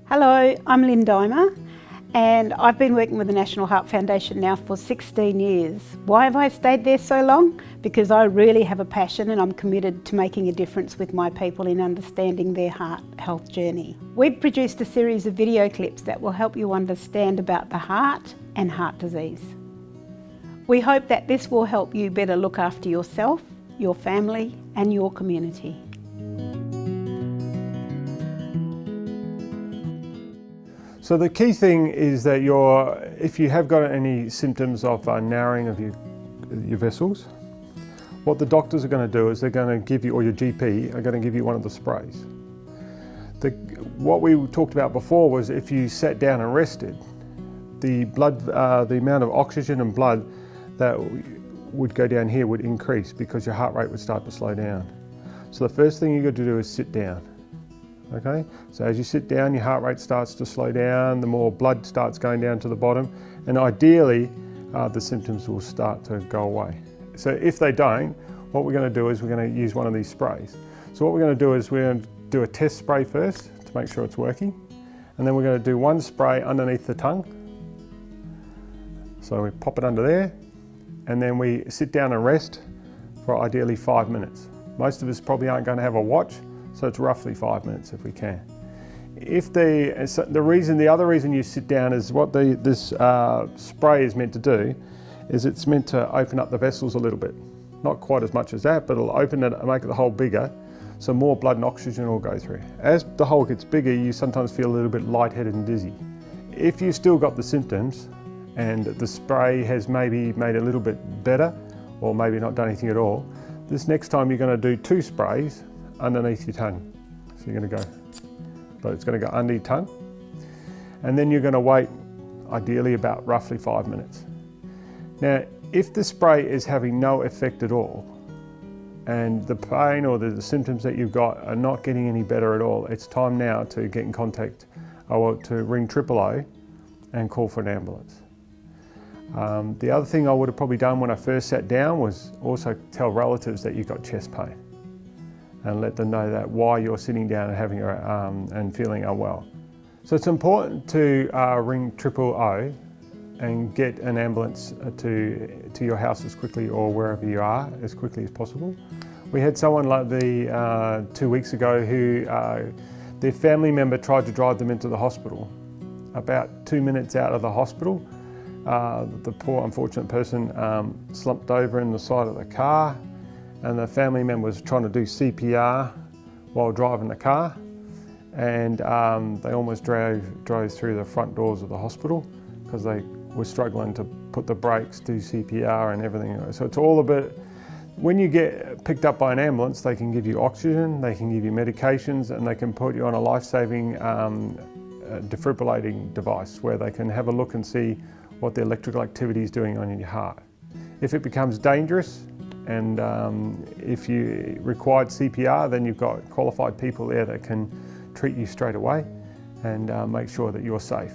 Hello, I'm Lynn Dimer and I've been working with the National Heart Foundation now for 16 years. Why have I stayed there so long? Because I really have a passion and I'm committed to making a difference with my people in understanding their heart health journey. We've produced a series of video clips that will help you understand about the heart and heart disease. We hope that this will help you better look after yourself, your family and your community. So the key thing is that if you have got any symptoms of narrowing of your vessels, what the doctors are going to do is they're going to give you, or your GP are going to give you one of the sprays. What we talked about before was if you sat down and rested, the amount of oxygen and blood that would go down here would increase because your heart rate would start to slow down. So the first thing you've got to do is sit down. Okay, so as you sit down, your heart rate starts to slow down, the more blood starts going down to the bottom, and ideally the symptoms will start to go away. So if they don't, what we're going to do is we're going to use one of these sprays. So what we're going to do is we're going to do a test spray first to make sure it's working, and then we're going to do one spray underneath the tongue. So we pop it under there, and then we sit down and rest for ideally 5 minutes. Most of us probably aren't going to have a watch, so it's roughly 5 minutes if we can. The other reason you sit down is what this spray is meant to do is it's meant to open up the vessels a little bit. Not quite as much as that, but it'll open it and make the hole bigger, so more blood and oxygen will go through. As the hole gets bigger, you sometimes feel a little bit lightheaded and dizzy. If you've still got the symptoms and the spray has maybe made it a little bit better, or maybe not done anything at all, this next time you're going to do 2 sprays underneath your tongue. So you're going to go, but it's going to go under your tongue, and then you're going to wait ideally about roughly 5 minutes. Now, if the spray is having no effect at all, and the pain or the symptoms that you've got are not getting any better at all, it's time now to get in contact or to ring 000 and call for an ambulance. The other thing I would have probably done when I first sat down was also tell relatives that you've got chest pain, and let them know that why you're sitting down and having and feeling unwell. So it's important to ring 000 and get an ambulance to your house as quickly, or wherever you are, as quickly as possible. We had someone like 2 weeks ago who their family member tried to drive them into the hospital. About 2 minutes out of the hospital, the poor unfortunate person slumped over in the side of the car, and the family member was trying to do CPR while driving the car, and they almost drove through the front doors of the hospital because they were struggling to put the brakes, do CPR and everything. So it's all a bit, when you get picked up by an ambulance, they can give you oxygen, they can give you medications, and they can put you on a life-saving defibrillating device where they can have a look and see what the electrical activity is doing on your heart. If it becomes dangerous, and if you required CPR, then you've got qualified people there that can treat you straight away and make sure that you're safe.